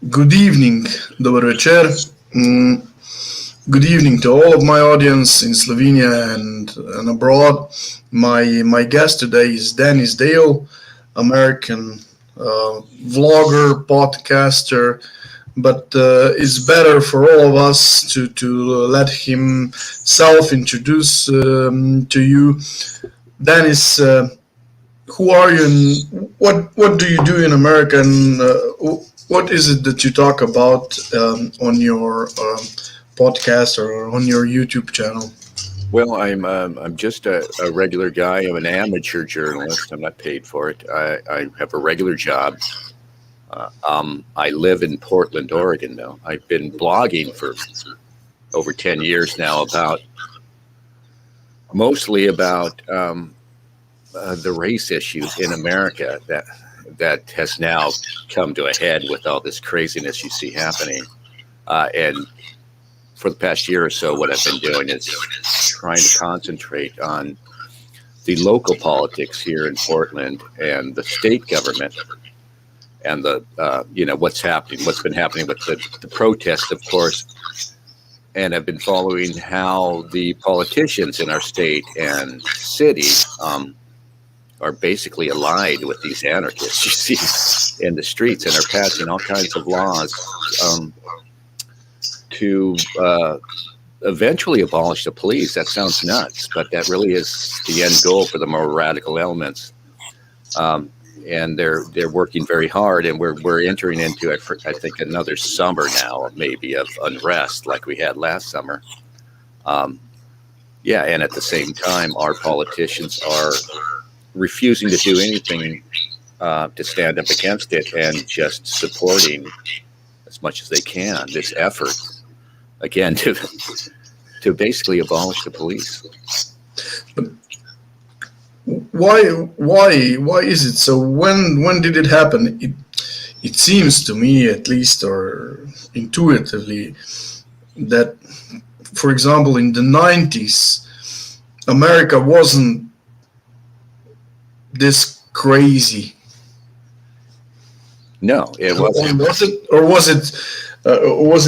Good evening, dobar večer. Mm, Good evening to all of my audience in Slovenia and abroad. My guest today is Dennis Dale, American vlogger, podcaster, but it's better for all of us to let him self introduce to you. Dennis, who are you and what do you do in America and what is it that you talk about on your podcast or on your YouTube channel? Well, I'm just a regular guy. I'm an amateur journalist. I'm not paid for it. I have a regular job. I live in Portland, Oregon now. I've been blogging for over 10 years now about mostly about the race issues in America that has now come to a head with all this craziness you see happening. And for the past year or so, what I've been doing is trying to concentrate on the local politics here in Portland and the state government and the what's happening, what's been happening with the protests, of course. And I've been following how the politicians in our state and city are basically allied with these anarchists you see in the streets and are passing all kinds of laws to eventually abolish the police. That sounds nuts, but that really is the end goal for the more radical elements. And they're working very hard, and we're entering into I think another summer now, maybe of unrest like we had last summer. And at the same time, our politicians are refusing to do anything to stand up against it and just supporting as much as they can this effort again to basically abolish the police. Why is it so? When did it happen? It seems to me, at least, or intuitively, that, for example, in the 90s, America wasn't this crazy. No, it wasn't. Was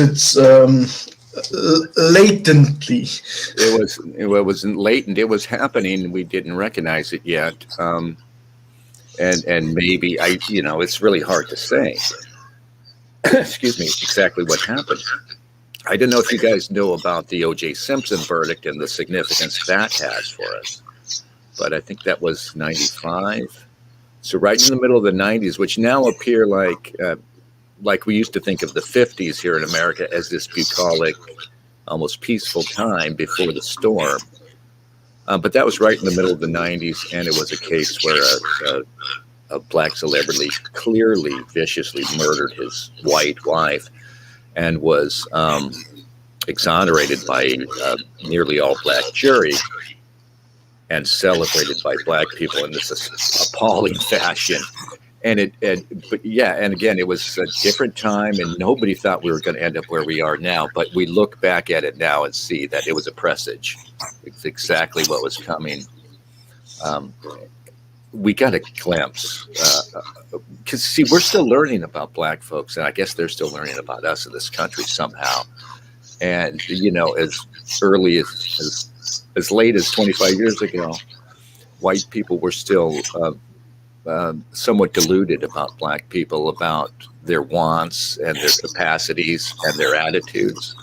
it latently? It wasn't latent. It was happening. We didn't recognize it yet. And maybe it's really hard to say. Excuse me, exactly what happened. I don't know if you guys know about the O.J. Simpson verdict and the significance that has for us. But I think that was 95. So right in the middle of the 90s, which now appear like we used to think of the 50s here in America as this bucolic, almost peaceful time before the storm. But that was right in the middle of the 90s, and it was a case where a black celebrity clearly viciously murdered his white wife and was exonerated by a nearly all-black jury and celebrated by black people in this appalling fashion. And again, it was a different time, and nobody thought we were going to end up where we are now. But we look back at it now and see that it was a presage. It's exactly what was coming. We got a glimpse, because see, we're still learning about black folks, and I guess they're still learning about us in this country somehow. And as early as late as 25 years ago, white people were still somewhat deluded about black people, about their wants and their capacities and their attitudes.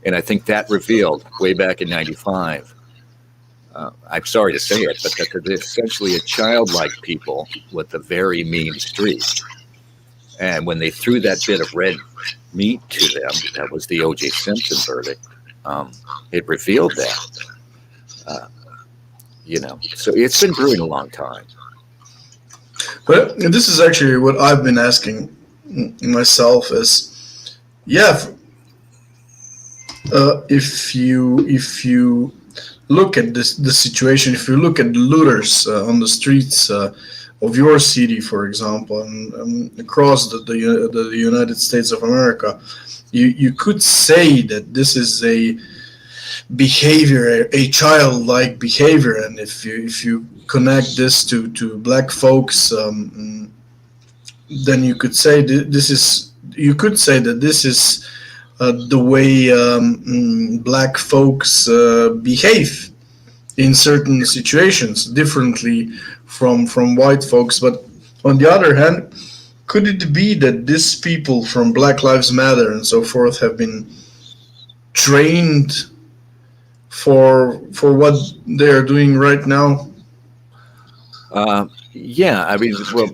And I think that revealed way back in 95, I'm sorry to say it, but that they're essentially a childlike people with a very mean streak. And when they threw that bit of red meat to them, that was the O.J. Simpson verdict, it revealed that. So it's been brewing a long time. But this is actually what I've been asking myself is, if you look at the situation, if you look at the looters on the streets of your city, for example, and across the United States of America, you could say that this is a behavior, a childlike behavior, and if you connect this to black folks, then you could say this is you could say that this is the way black folks behave in certain situations differently from white folks. But on the other hand, could it be that these people from Black Lives Matter and so forth have been trained for what they are doing right now? Yeah, I mean, well,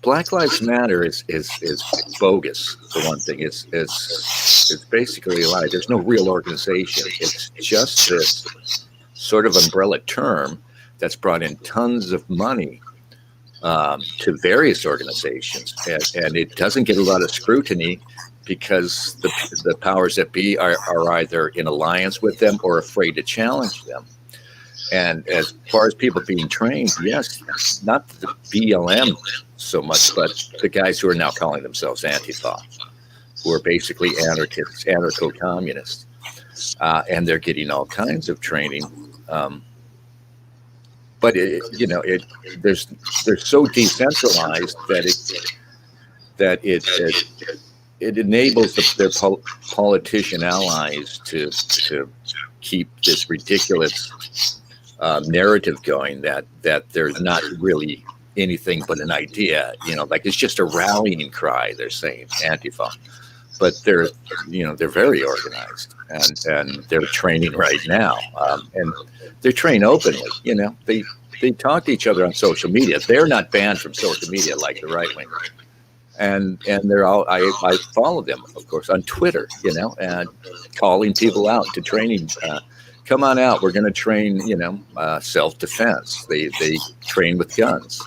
Black Lives Matter is bogus for one thing. It's basically a lie. There's no real organization. It's just this sort of umbrella term that's brought in tons of money to various organizations, and it doesn't get a lot of scrutiny because the powers that be are either in alliance with them or afraid to challenge them. And as far as people being trained, yes, not the BLM so much, but the guys who are now calling themselves Antifa, who are basically anarchists, anarcho-communists, and they're getting all kinds of training. But they're so decentralized that it enables their politician allies to keep this ridiculous narrative going that there's not really anything but an idea, like it's just a rallying cry. They're saying Antifa, but they're very organized and they're training right now, and they train openly. They talk to each other on social media. They're not banned from social media like the right wing, and they're all. I follow them, of course, on Twitter. And calling people out to training. Come on out. We're going to train. Self-defense. They train with guns.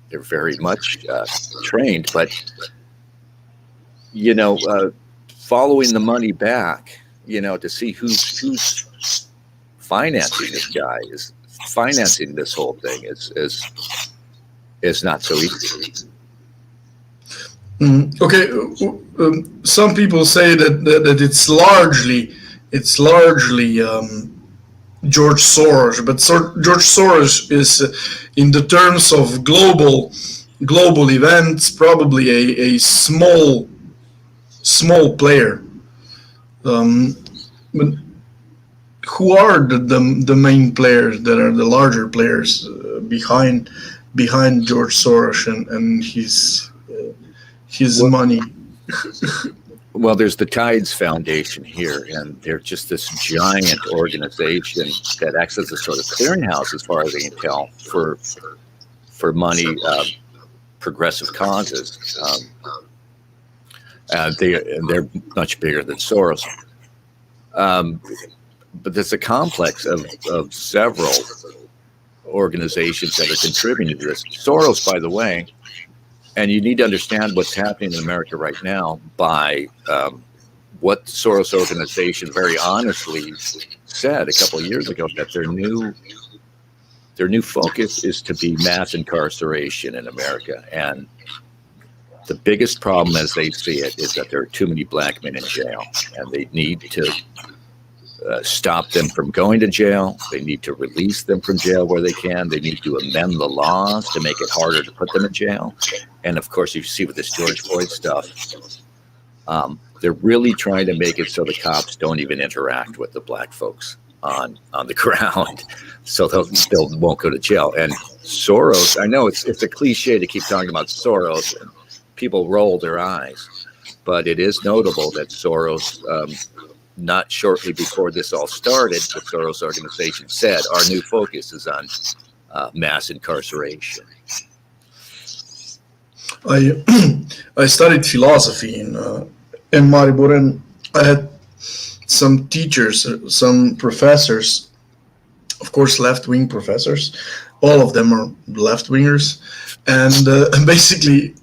They're very much trained, but following the money back, to see who's financing this guy, is financing this whole thing is not so easy. Okay, some people say that it's largely George Soros, but George Soros is, in the terms of global events, probably a small player. But who are the main players that are the larger players behind George Soros and his money? Well, there's the Tides Foundation here, and they're just this giant organization that acts as a sort of clearinghouse, as far as I can tell, for money, progressive causes. They're much bigger than Soros. But there's a complex of several organizations that are contributing to this. Soros, by the way, and you need to understand what's happening in America right now by what Soros organization very honestly said a couple of years ago, that their new focus is to be mass incarceration in America. And the biggest problem, as they see it, is that there are too many black men in jail, and they need to stop them from going to jail. They need to release them from jail where they can. They need to amend the laws to make it harder to put them in jail. And of course, you see with this George Floyd stuff, they're really trying to make it so the cops don't even interact with the black folks on the ground, so they won't go to jail. And Soros, I know it's a cliche to keep talking about Soros, and people roll their eyes, but it is notable that Soros, not shortly before this all started, the Soros organization said our new focus is on mass incarceration. I studied philosophy in Maribor, and I had some teachers, some professors, of course left-wing professors. All of them are left-wingers, and basically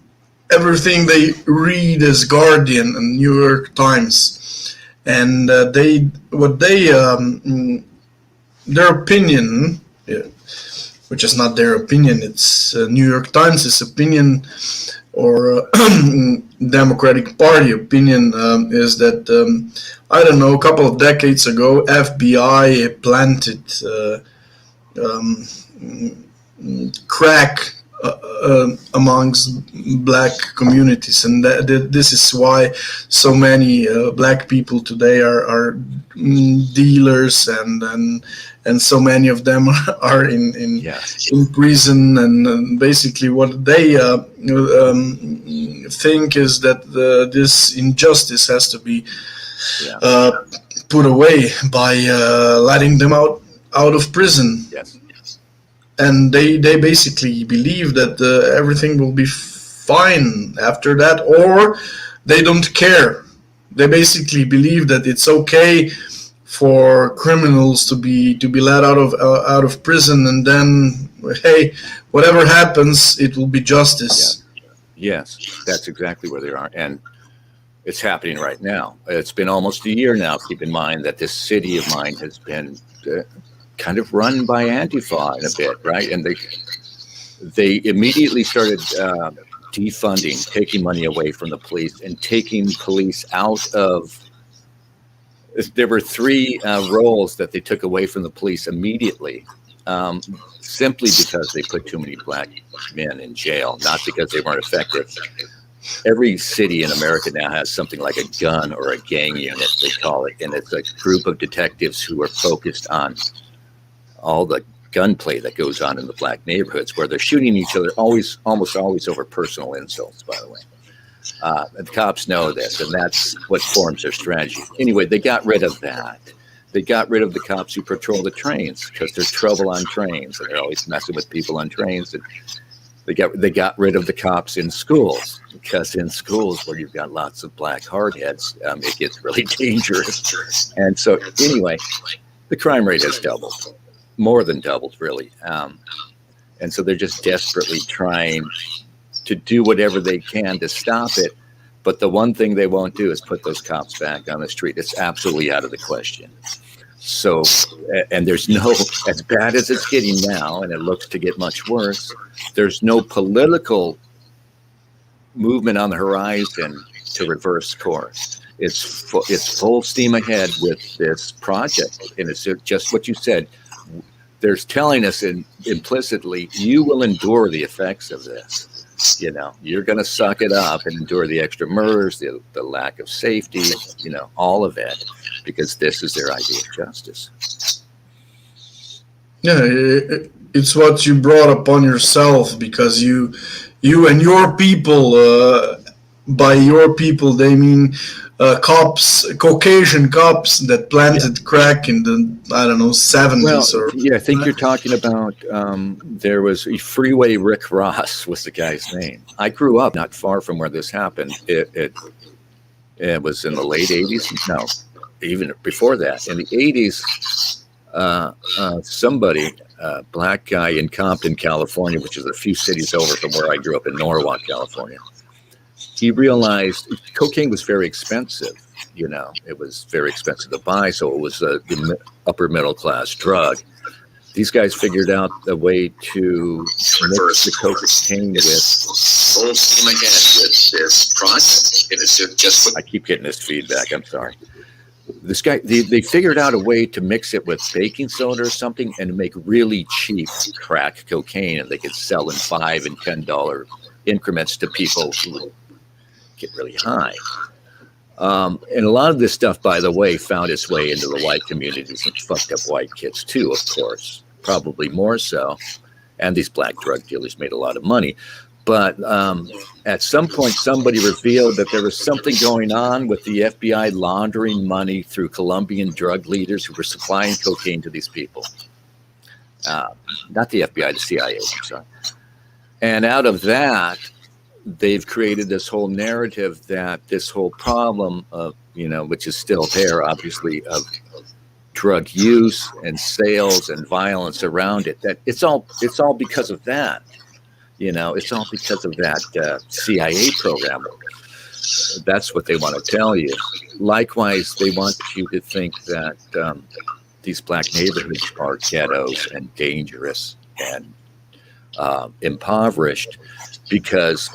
everything they read is Guardian and New York Times. And their opinion, which is not their opinion, it's New York Times' opinion, or Democratic Party opinion, is that, I don't know, a couple of decades ago, FBI planted crack amongst black communities, and this is why so many black people today are dealers, and so many of them are in prison, and basically what they think is that this injustice has to be put away by letting them out of prison. Yes. And they basically believe that everything will be fine after that, or they don't care. They basically believe that it's okay for criminals to be let out of prison, and then hey, whatever happens, it will be justice. Yes, that's exactly where they are, and it's happening right now. It's been almost a year now. Keep in mind that this city of mine has been kind of run by Antifa in a bit, right? And they immediately started defunding, taking money away from the police, and taking police out of. There were 3 roles that they took away from the police immediately, simply because they put too many black men in jail, not because they weren't effective. Every city in America now has something like a gun or a gang unit, they call it, and it's a group of detectives who are focused on all the gunplay that goes on in the black neighborhoods, where they're shooting each other almost always over personal insults, by the way. And the cops know this, and that's what forms their strategy. Anyway, they got rid of that. They got rid of the cops who patrol the trains, because there's trouble on trains, and they're always messing with people on trains. And they got rid of the cops in schools, because in schools where you've got lots of black hardheads, it gets really dangerous. And so anyway, the crime rate has doubled. More than doubled, really. And so they're just desperately trying to do whatever they can to stop it. But the one thing they won't do is put those cops back on the street. It's absolutely out of the question. So, and there's no, as bad as it's getting now, and it looks to get much worse, there's no political movement on the horizon to reverse course. It's full steam ahead with this project. And it's just what you said. They're telling us implicitly, you will endure the effects of this. You know, you're going to suck it up and endure the extra murders, the lack of safety, you know, all of it, because this is their idea of justice. Yeah, it's what you brought upon yourself, because you and your people, by your people, they mean cops, Caucasian cops that planted crack in the, I don't know, 70s. Well, yeah, I think you're talking about, there was a Freeway Rick Ross was the guy's name. I grew up not far from where this happened. It was in the late 80s. No, even before that. In the 80s, somebody, black guy in Compton, California, which is a few cities over from where I grew up in Norwalk, California, he realized cocaine was very expensive. You know, it was very expensive to buy, so it was the upper middle class drug. These guys figured out a way to mix the cocaine with. Full steam ahead with this project. It is just. I keep getting this feedback. I'm sorry. This guy, they figured out a way to mix it with baking soda or something and make really cheap crack cocaine, and they could sell in $5 and $10 increments to people who get really high. And a lot of this stuff, by the way, found its way into the white communities and fucked up white kids too, of course, probably more so. And these black drug dealers made a lot of money. But at some point, somebody revealed that there was something going on with the FBI laundering money through Colombian drug leaders who were supplying cocaine to these people. Not the FBI, the CIA, I'm sorry. And out of that, they've created this whole narrative that this whole problem of, you know, which is still there, obviously, of drug use and sales and violence around it, that it's all because of that. You know, it's all because of that CIA program. That's what they want to tell you. Likewise, they want you to think that these black neighborhoods are ghettos and dangerous and impoverished, because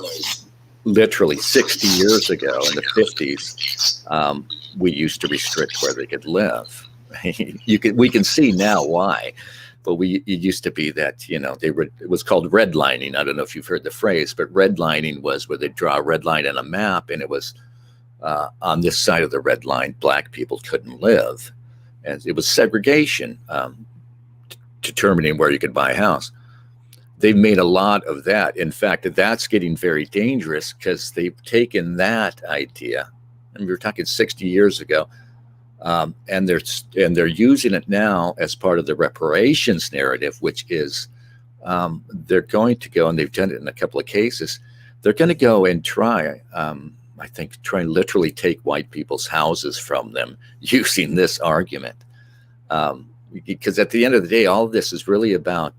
literally 60 years ago in the 50s, we used to restrict where they could live. We can see now why. But it used to be that, it was called redlining. I don't know if you've heard the phrase, but redlining was where they draw a red line on a map, and it was on this side of the red line, black people couldn't live. And it was segregation, determining where you could buy a house. They've made a lot of that. In fact, that's getting very dangerous because they've taken that idea, and we were talking 60 years ago, and they're using it now as part of the reparations narrative, which is they're going to go, and they've done it in a couple of cases. They're going to go and try, I think, try and literally take white people's houses from them using this argument. Because at the end of the day, all of this is really about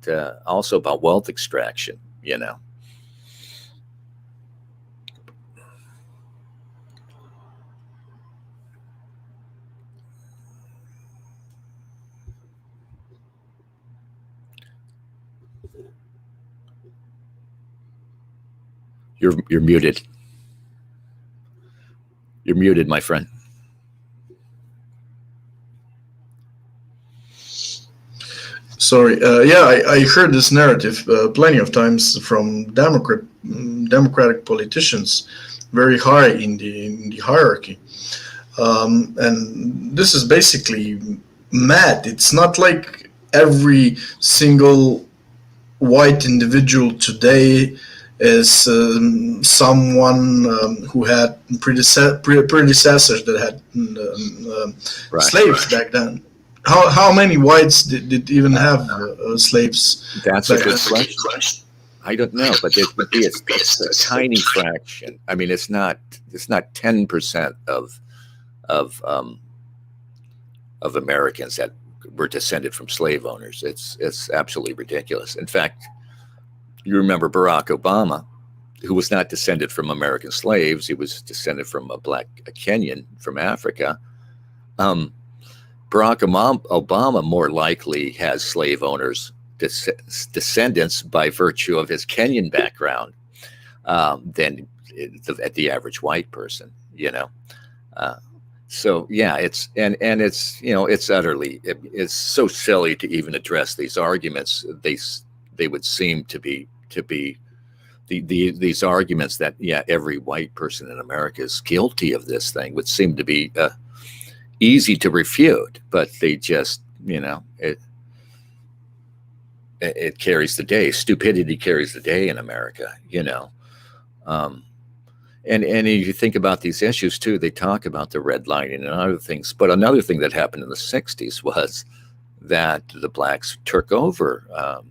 also about wealth extraction, You're muted. You're muted, my friend. Sorry. I heard this narrative plenty of times from Democratic politicians, very high in the hierarchy, and this is basically mad. It's not like every single white individual today is someone who had predecessors that had slaves back then. How many whites did even have slaves? That's a good question. I don't know, but it's a tiny fraction. I mean, it's not 10% of Americans that were descended from slave owners. It's absolutely ridiculous. In fact, you remember Barack Obama, who was not descended from American slaves. He was descended from a Kenyan from Africa. Barack Obama more likely has slave owners descendants by virtue of his Kenyan background than the average white person, So yeah, it's utterly, it's so silly to even address these arguments. They would seem to be these arguments that every white person in America is guilty of this thing would seem to be easy to refute, but they just it carries the day. Stupidity carries the day in America, And if you think about these issues too, they talk about the redlining and other things. But another thing that happened in the 60s was that the blacks took over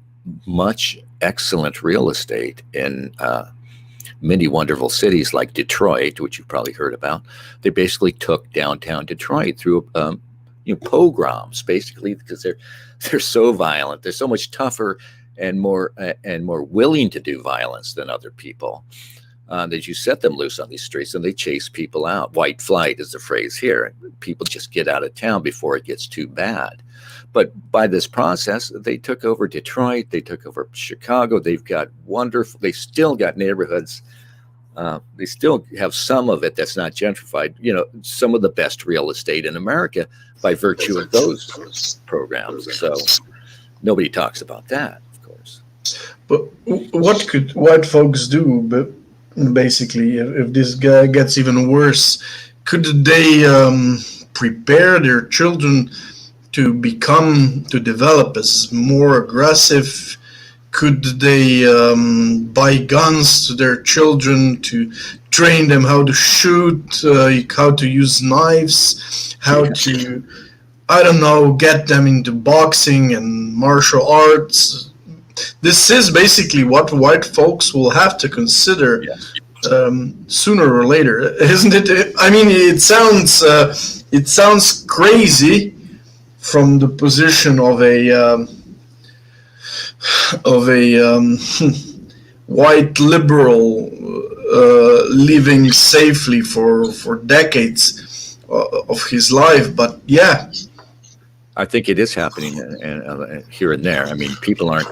much excellent real estate in many wonderful cities like Detroit, which you've probably heard about. They basically took downtown Detroit through pogroms, basically, because they're so violent. They're so much tougher and more willing to do violence than other people. That you set them loose on these streets and they chase people out. White flight is the phrase here. People just get out of town before it gets too bad. But by this process, they took over Detroit. They took over Chicago. They've got they still got neighborhoods. They still have some of it that's not gentrified. Some of the best real estate in America by virtue of those programs. So nobody talks about that, of course. But what could white folks do? But basically, if this guy gets even worse, could they prepare their children to develop as more aggressive? Could they buy guns to their children to train them how to shoot, how to use knives, how to, I don't know, get them into boxing and martial arts? This is basically what white folks will have to consider sooner or later, isn't it? I mean, it sounds crazy from the position of a white liberal living safely for decades of his life, but yeah. I think it is happening here and there. I mean, people aren't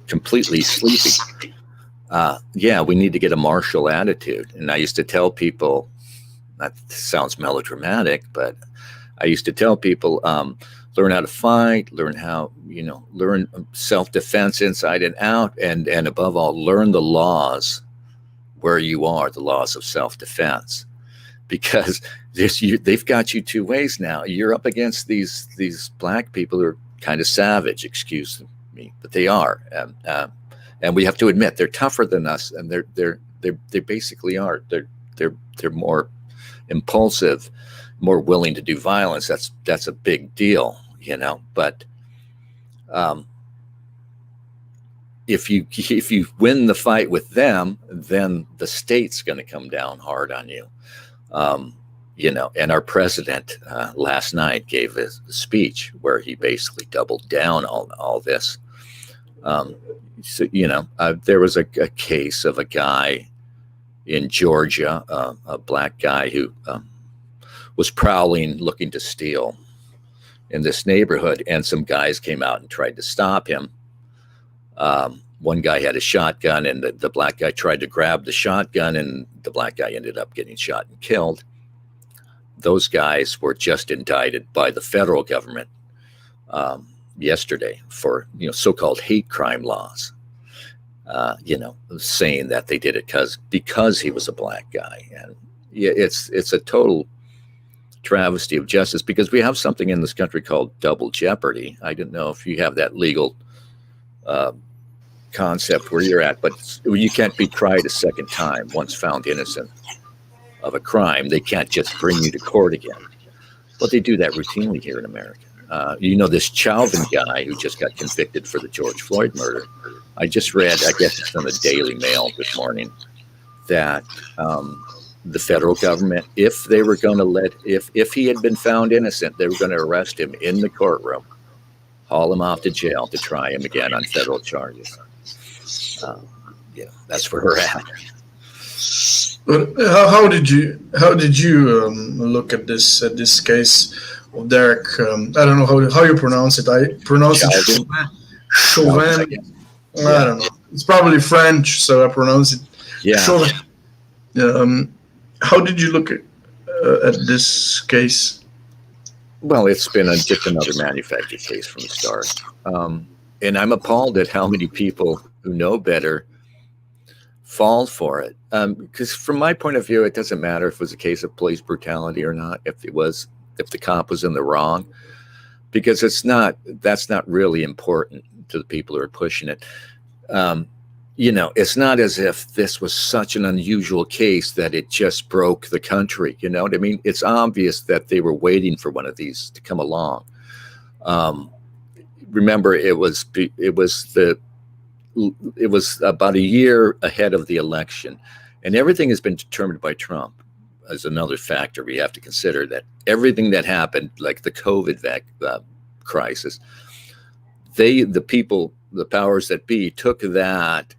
completely sleeping. We need to get a martial attitude. And I used to tell people, that sounds melodramatic, but I used to tell people, learn how to fight, learn self-defense inside and out, and above all, learn the laws where you are, the laws of self-defense, because they've got you two ways now. You're up against these black people who are kind of savage, excuse me, but they are, and we have to admit they're tougher than us, and they basically are. They're more impulsive, more willing to do violence. That's a big deal, But if you win the fight with them, then the state's going to come down hard on you. And our president last night gave a speech where he basically doubled down on all this. There was a case of a guy in Georgia, a black guy who was prowling, looking to steal in this neighborhood, and some guys came out and tried to stop him. One guy had a shotgun, and the black guy tried to grab the shotgun, and the black guy ended up getting shot and killed. Those guys were just indicted by the federal government yesterday for so-called hate crime laws. Saying that they did it because he was a black guy, and it's a total travesty of justice, because we have something in this country called double jeopardy. I don't know if you have that legal concept where you're at, but you can't be tried a second time once found innocent of a crime. They can't just bring you to court again, but they do that routinely here in America. This Chauvin guy who just got convicted for the George Floyd murder. I just read, I guess it's on the Daily Mail this morning, that the federal government, if they were going to if he had been found innocent, they were going to arrest him in the courtroom, haul him off to jail to try him again on federal charges. That's where we're at. But how did you look at this case of Derek? I don't know how you pronounce it. I pronounce it Chauvin. I don't know. It's probably French, so I pronounce it Chauvin. How did you look at this case? Well, it's been just another manufactured case from the start. And I'm appalled at how many people who know better fall for it. Because from my point of view, it doesn't matter if it was a case of police brutality or not, if the cop was in the wrong, because that's not really important to the people who are pushing it. It's not as if this was such an unusual case that it just broke the country. You know what I mean? It's obvious that they were waiting for one of these to come along. Remember, it was about a year ahead of the election, and everything has been determined by Trump. As another factor we have to consider, that everything that happened, like the COVID crisis, the powers that be took that,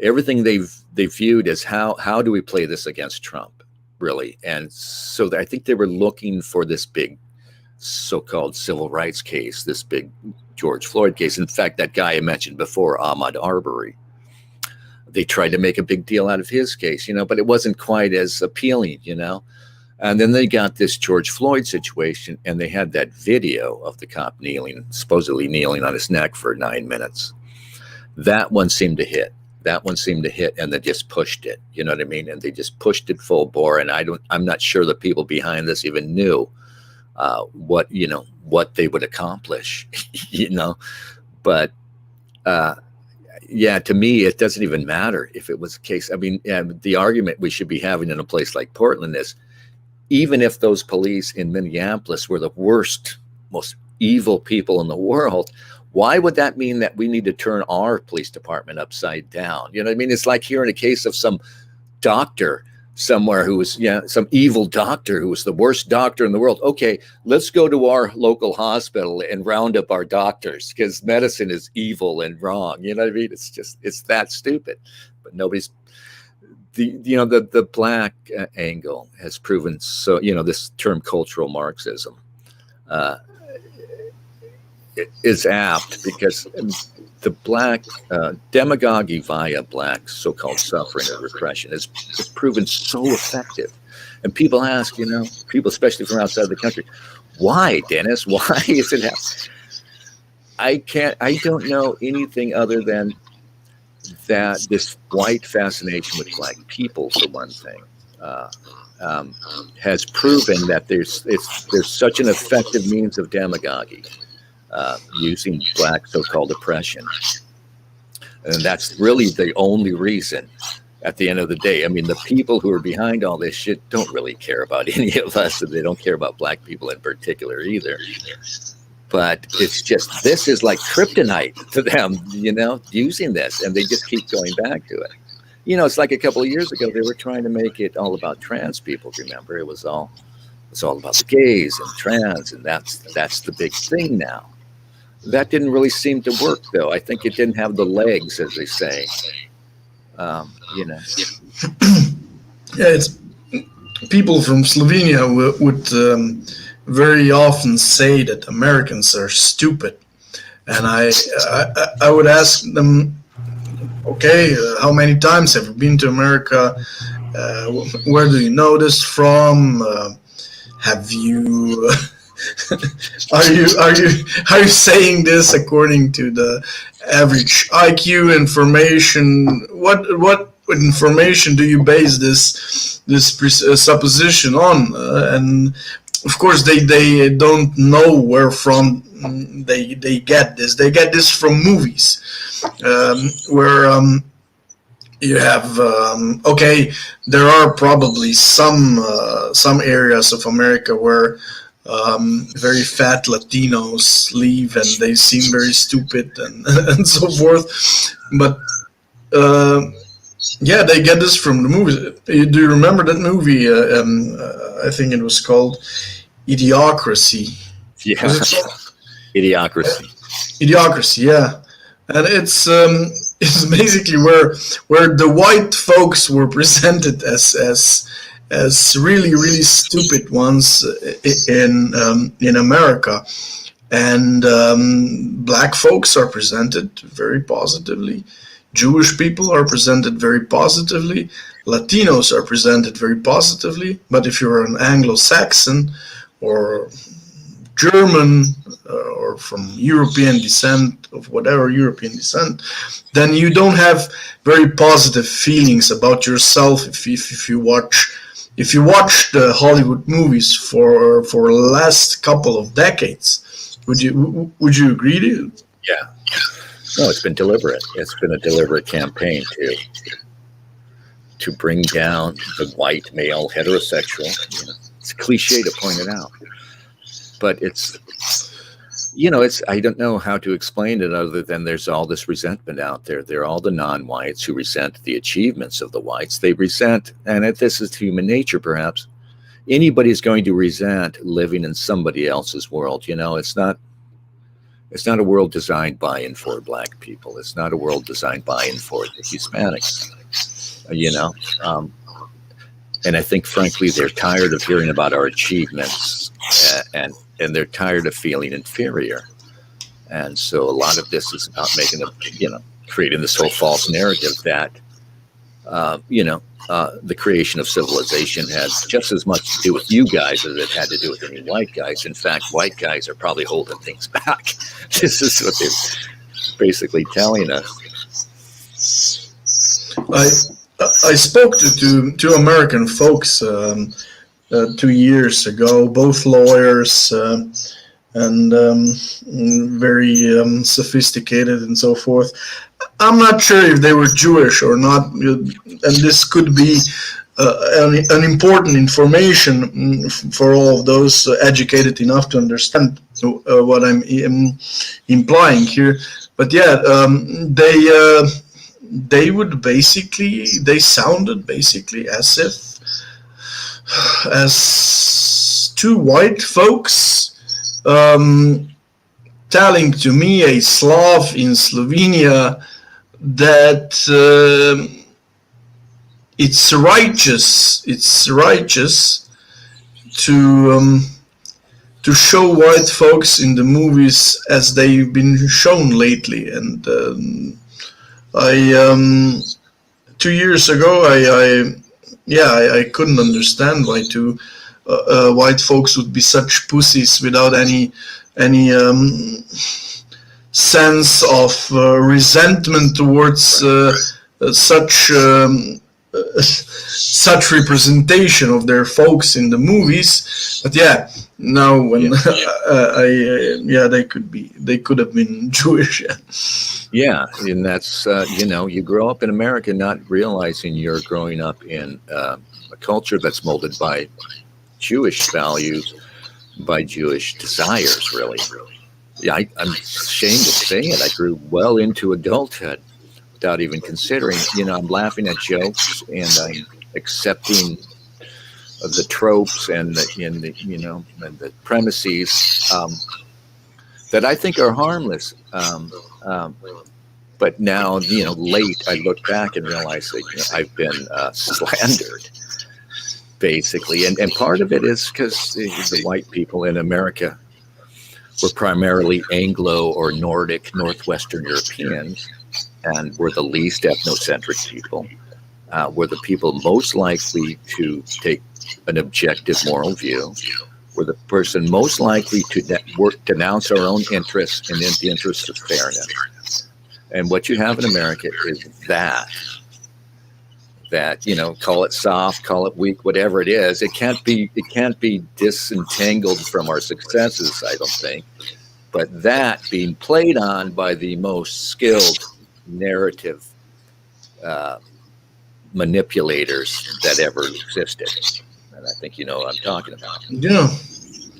everything they viewed as how do we play this against Trump, really. And so I think they were looking for this big so-called civil rights case, this big George Floyd case. In fact, that guy I mentioned before, Ahmaud Arbery, they tried to make a big deal out of his case, but it wasn't quite as appealing, And then they got this George Floyd situation, and they had that video of the cop supposedly kneeling on his neck for 9 minutes. That one seemed to hit. And they just pushed it. You know what I mean? And they just pushed it full bore. And I'm not sure the people behind this even knew what they would accomplish. But to me, it doesn't even matter if it was a case. I mean, the argument we should be having in a place like Portland is, even if those police in Minneapolis were the worst, most evil people in the world, why would that mean that we need to turn our police department upside down? You know what I mean? It's like hearing a case of some doctor somewhere who was, some evil doctor who was the worst doctor in the world. Okay, let's go to our local hospital and round up our doctors because medicine is evil and wrong. You know what I mean? It's that stupid. But nobody's, the black angle has proven so, this term cultural Marxism is apt, because the black demagoguery via black so-called suffering or repression is proven so effective. And people ask, people especially from outside the country, Why, Dennis? Why is it I don't know anything other than that this white fascination with black people, for one thing, uh, has proven that there's such an effective means of demagoguery, using black so-called oppression, and that's really the only reason. At the end of the day, I mean, the people who are behind all this shit don't really care about any of us, and they don't care about black people in particular either. But it's just, this is like kryptonite to them, using this, and they just keep going back to it. It's like a couple of years ago, they were trying to make it all about trans people. Remember, it's all about the gays and trans, and that's the big thing now. That didn't really seem to work, though. I think it didn't have the legs, as they say. Yeah, it's people from Slovenia would very often say that Americans are stupid, and I would ask them, okay, how many times have you been to America? Where do you know this from? Have you? Are you saying this according to the average IQ information? What information do you base this supposition on? And of course, they don't know where from they get this. They get this from movies, where you have okay, there are probably some areas of America where very fat Latinos live and they seem very stupid and and so forth, but yeah, they get this from the movies. Do you remember that movie? I think it was called Idiocracy. Yeah, Idiocracy. Idiocracy, yeah, and it's basically where the white folks were presented as really stupid ones in America, and black folks are presented very positively. Jewish people are presented very positively. Latinos are presented very positively. But if you're an Anglo-Saxon or German or from European descent, of whatever European descent, then you don't have very positive feelings about yourself if you watch the Hollywood movies for the last couple of decades. Would you agree to it? Yeah. No, it's been deliberate. It's been a deliberate campaign to bring down the white male heterosexual. It's cliche to point it out, but it's I don't know how to explain it other than there's all this resentment out there. There are all the non-whites who resent the achievements of the whites. They resent, and this is human nature, perhaps. Anybody's going to resent living in somebody else's world. It's not a world designed by and for black people. It's not a world designed by and for the Hispanics. And I think, frankly, they're tired of hearing about our achievements, and they're tired of feeling inferior. And so a lot of this is about creating this whole false narrative that, the creation of civilization had just as much to do with you guys as it had to do with any white guys. In fact, white guys are probably holding things back. This is what they're basically telling us. I spoke to two American folks 2 years ago, both lawyers and very sophisticated and so forth. I'm not sure if they were Jewish or not, and this could be an important information for all of those educated enough to understand what I'm implying here. But yeah, they sounded basically as two white folks telling to me, a Slav in Slovenia, that it's righteous to show white folks in the movies as they've been shown lately. And I 2 years ago, I couldn't understand why two white folks would be such pussies without any sense of resentment towards such such representation of their folks in the movies. But yeah, now when they could have been Jewish. Yeah, and that's you grow up in America not realizing you're growing up in a culture that's molded by Jewish values, by Jewish desires, really. Yeah, I'm ashamed to say it. I grew well into adulthood without even considering. I'm laughing at jokes and I'm accepting the tropes and the premises that I think are harmless. But now, late, I look back and realize that I've been slandered, basically. And part of it is because the white people in America were primarily Anglo or Nordic, Northwestern Europeans, and were the least ethnocentric people. Were the people most likely to take an objective moral view, were the person most likely to denounce our own interests and in the interests of fairness. And what you have in America is that, call it soft, call it weak, whatever it is. It can't be disentangled from our successes, I don't think. But that being played on by the most skilled narrative manipulators that ever existed. And I think you know what I'm talking about. Yeah.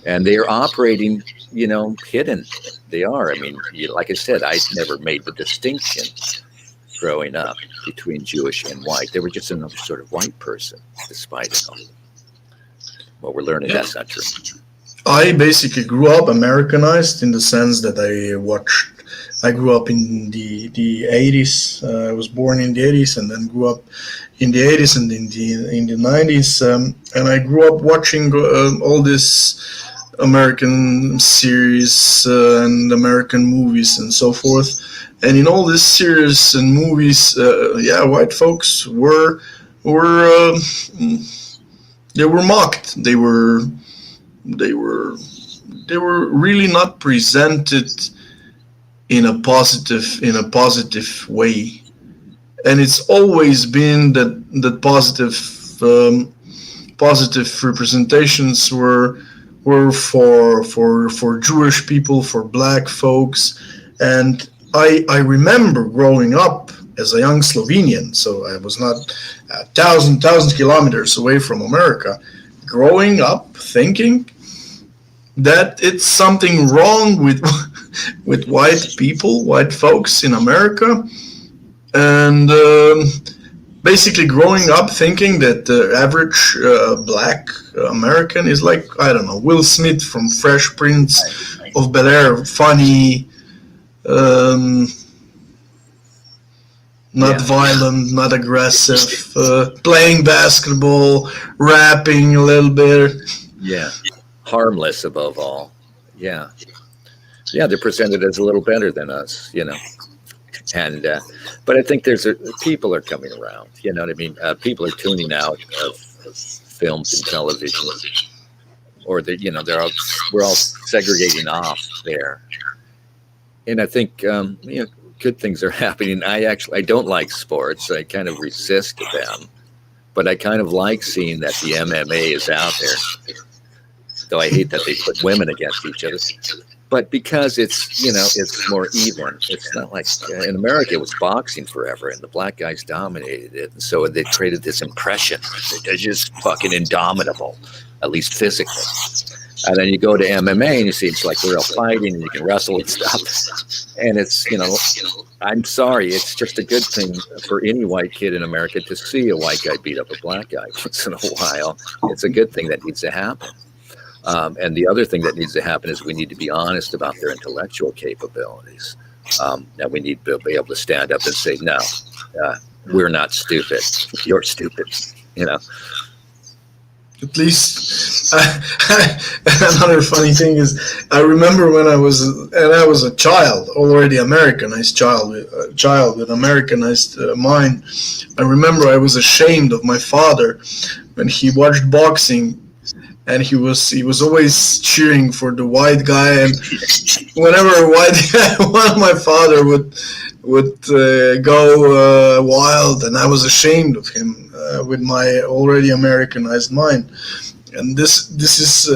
And they are operating, hidden. They are. I mean, like I said, I never made the distinction growing up between Jewish and white. They were just another sort of white person, despite it all. Well, we're learning that's not true. I basically grew up Americanized in the sense that I grew up in the 80s. I was born in the 80s and then grew up in the 80s and in the 90s. And I grew up watching all this American series and American movies and so forth. And in all these series and movies, white folks were mocked. They were really not presented in a positive way. And it's always been that positive representations were for Jewish people, for black folks. And I remember growing up as a young Slovenian, so I was not 1,000 kilometers away from America, growing up thinking that it's something wrong with white people, white folks in America, and basically growing up thinking that the average black American is like, I don't know, Will Smith from Fresh Prince of Bel-Air, funny, not violent, not aggressive, playing basketball, rapping a little bit. Yeah, harmless above all. Yeah, they're presented as a little better than us, And but I think people are coming around. You know what I mean? People are tuning out of films and television, or we're all segregating off there. And I think good things are happening. I don't like sports. I kind of resist them, but I kind of like seeing that the MMA is out there. Though I hate that they put women against each other. But because it's more even. It's not like in America it was boxing forever, and the black guys dominated it, and so they created this impression that they're just fucking indomitable, at least physically. And then you go to MMA and you see it's like real fighting, and you can wrestle and stuff. And it's I'm sorry, it's just a good thing for any white kid in America to see a white guy beat up a black guy once in a while. It's a good thing that needs to happen. And the other thing that needs to happen is we need to be honest about their intellectual capabilities. That we need to be able to stand up and say, no, we're not stupid. You're stupid, At least another funny thing is I remember when I was a child, already Americanized child with Americanized mind. I remember I was ashamed of my father when he watched boxing. and he was always cheering for the white guy. And whenever a white guy won, my father would go wild, and I was ashamed of him with my already Americanized mind. And this is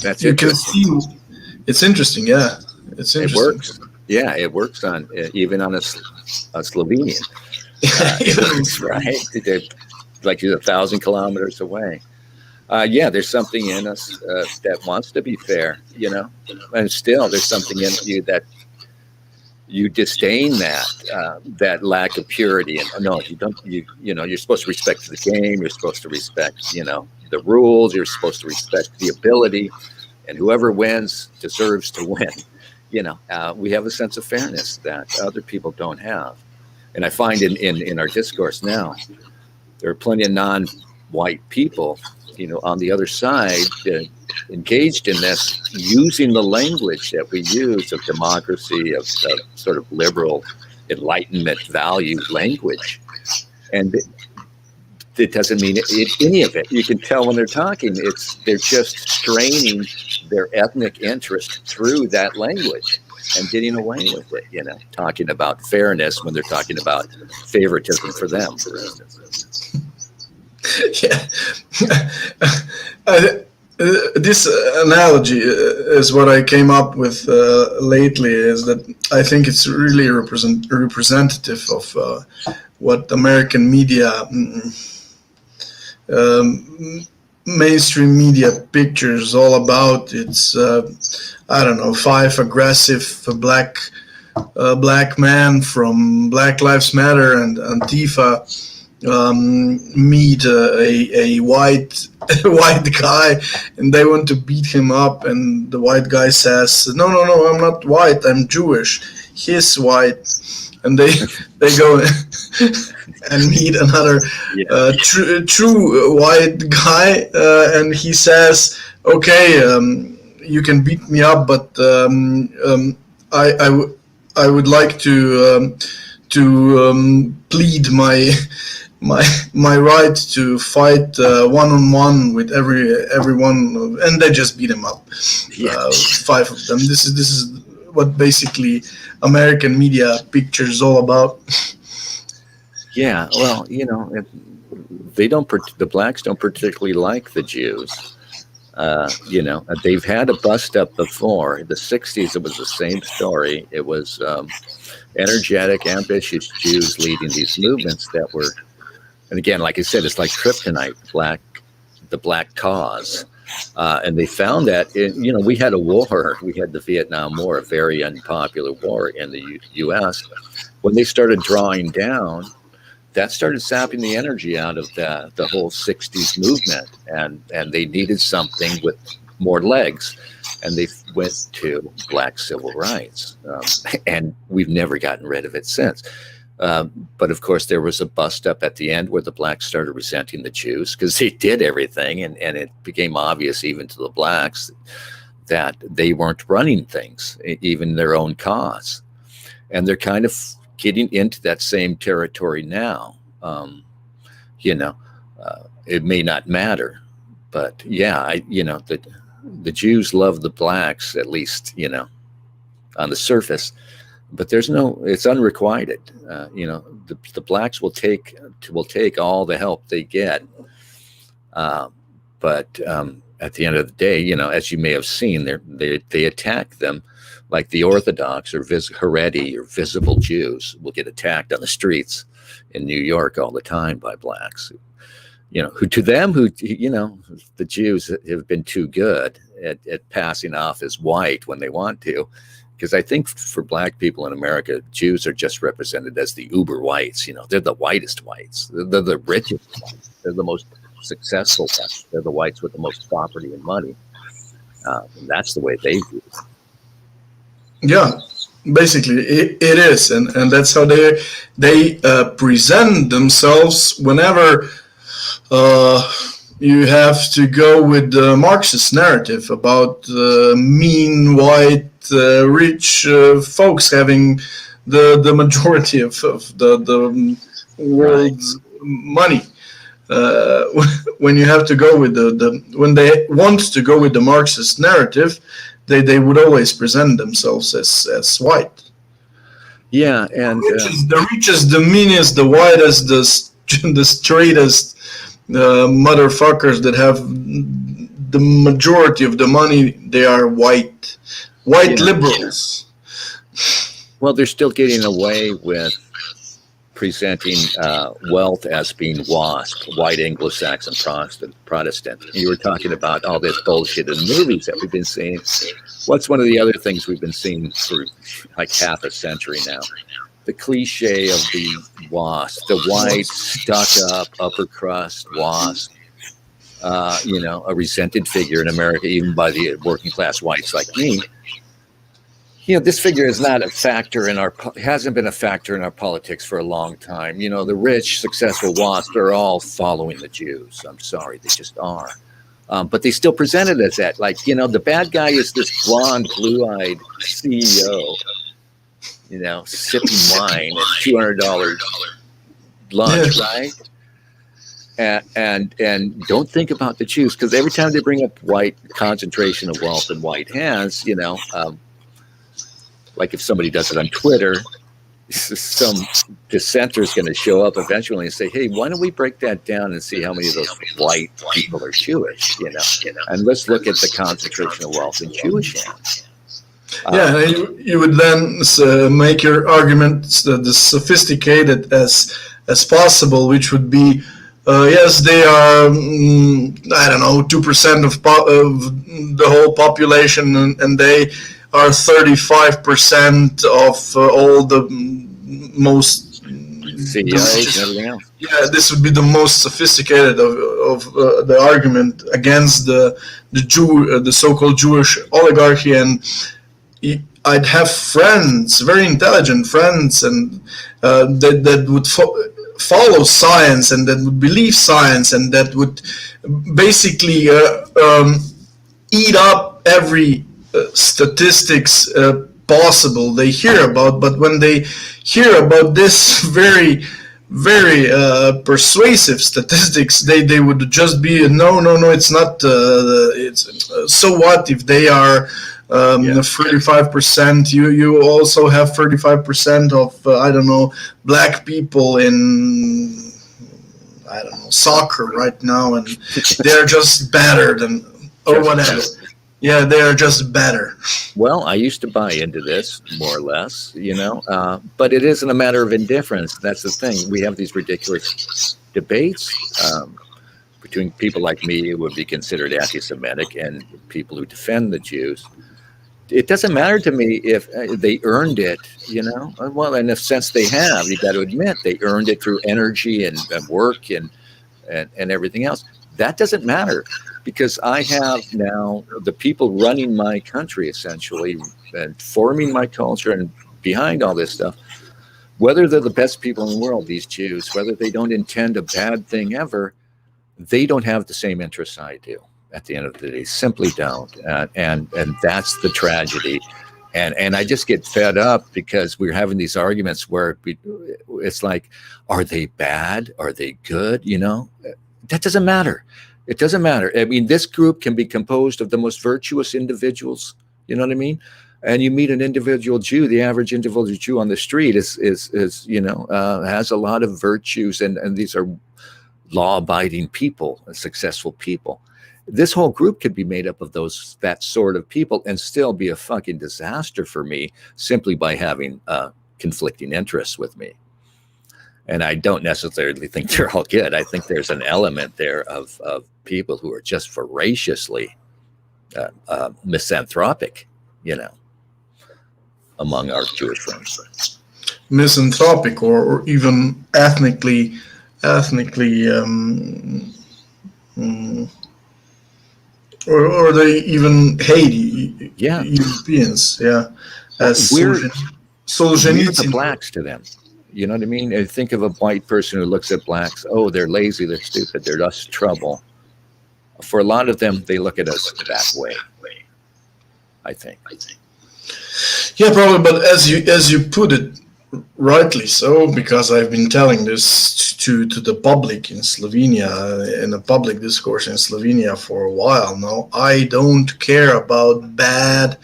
That's you can interesting. see it's interesting. Yeah, it's It interesting. works. Yeah, it works on even on a Slovenian. It works, right? They're like you're 1,000 kilometers away. Yeah, there's something in us that wants to be fair, and still there's something in you that you disdain that lack of purity. And no, you don't. You're supposed to respect the game. You're supposed to respect, the rules. You're supposed to respect the ability, and whoever wins deserves to win. We have a sense of fairness that other people don't have. And I find in our discourse now, there are plenty of non-white people, on the other side, engaged in this, using the language that we use of democracy, of sort of liberal Enlightenment value language. And it doesn't mean any of it. You can tell when they're talking, they're just straining their ethnic interest through that language and getting away with it, talking about fairness when they're talking about favoritism for them, for instance. Yeah. This analogy is what I came up with lately, is that I think it's really representative of what American media, mainstream media pictures all about. It's I don't know, 5 aggressive black men from Black Lives Matter and Antifa meet a white guy, and they want to beat him up, and the white guy says, no, I'm not white, I'm Jewish, he's white. And they go and meet another true white guy, and he says, okay, you can beat me up, but I would like to plead my right to fight one-on-one with everyone, and they just beat him up. 5 of them. This is what basically American media pictures all about. Yeah, well, the blacks don't particularly like the Jews. They've had a bust up before. In the 60s, it was the same story. It was energetic, ambitious Jews leading these movements that were, and again, like I said, it's like kryptonite, the black cause. And they found that, we had a war. We had the Vietnam War, a very unpopular war in the U.S. When they started drawing down, that started sapping the energy out of the whole 60s movement. And they needed something with more legs. And they went to black civil rights. And we've never gotten rid of it since. But of course, there was a bust up at the end where the blacks started resenting the Jews because they did everything. And it became obvious even to the blacks that they weren't running things, even their own cause. And they're kind of getting into that same territory now. It may not matter, but yeah, the Jews love the blacks, at least, on the surface. But it's unrequited. The blacks will take all the help they get. But at the end of the day, as you may have seen, they attack them like the Orthodox or srede or visible Jews will get attacked on the streets in New York all the time by blacks. The Jews have been too good at passing off as white when they want to. Because I think for black people in America, Jews are just represented as the uber whites. They're the whitest whites. They're the richest whites. They're the most successful whites. They're the whites with the most property and money. And that's the way they view it. Yeah, basically it is, and that's how they present themselves whenever you have to go with the Marxist narrative about mean white rich folks having the majority of the world's money. uh, when you have to go with the when they want to go with the Marxist narrative, they would always present themselves as white. Yeah, and The richest, the meanest, the whitest, the straightest motherfuckers that have the majority of the money, they are white Yeah. liberals. well, they're still getting away with presenting wealth as being WASP, white Anglo-Saxon Protestant. You were talking about all this bullshit in movies that we've been seeing. What's one of the other things we've been seeing for like half a century now? The cliche of the WASP, the white, stuck-up, upper crust WASP. A resented figure in America, even by the working class whites like me. This figure is not a factor hasn't been a factor in our politics for a long time. The rich, successful WASP are all following the Jews. I'm sorry, they just are. But they still present it as that. Like, the bad guy is this blonde, blue-eyed CEO, sipping wine at $200 lunch, right? And don't think about the Jews, because every time they bring up white concentration of wealth in white hands, like if somebody does it on Twitter, some dissenter is going to show up eventually and say, "Hey, why don't we break that down and see how many of those white people are Jewish?" And let's look at the concentration of wealth in Jewish hands. Yeah, you would then make your arguments as sophisticated as possible, which would be, yes, they are, I don't know, 2% of the whole population, and they are 35% of all the most CEOs and everything else. Yeah, this would be the most sophisticated of the argument against the so-called Jewish oligarchy, and I'd have friends, very intelligent friends, and that would follow science, and that would believe science, and that would basically eat up every statistics possible they hear about. But when they hear about this very persuasive statistics, they would just be no, it's not. It's so what if they are 35%? You also have 35% of I don't know, black people in I don't know, soccer right now, and they're just better than or whatever. Yeah, they are just better. Well, I used to buy into this, more or less, but it isn't a matter of indifference. That's the thing. We have these ridiculous debates between people like me who would be considered anti-Semitic and people who defend the Jews. It doesn't matter to me if they earned it, Well, in a sense they have. You got to admit they earned it through energy and work and everything else. That doesn't matter. Because I have now the people running my country, essentially, and forming my culture and behind all this stuff, whether they're the best people in the world, these Jews, whether they don't intend a bad thing ever, they don't have the same interests I do at the end of the day, simply don't. And that's the tragedy. And I just get fed up because we're having these arguments where it's like, are they bad? Are they good? That doesn't matter. It doesn't matter. I mean, this group can be composed of the most virtuous individuals. You know what I mean? And you meet an individual Jew, the average individual Jew on the street is has a lot of virtues, and these are law-abiding people, successful people. This whole group could be made up of that sort of people and still be a fucking disaster for me simply by having conflicting interests with me. And I don't necessarily think they're all good. I think there's an element there of people who are just voraciously misanthropic, among our Jewish friends. Misanthropic or even ethnically, or they even hate Europeans. Yeah, as we're Solzhenitsyn. the blacks to them. You know what I mean? And think of a white person who looks at blacks. Oh, they're lazy, they're stupid, they're just trouble. For a lot of them, they look at us that way, I think. Yeah, probably. But as you put it, Rightly so, because I've been telling this to the public in Slovenia, in a public discourse in Slovenia for a while now. I don't care about bad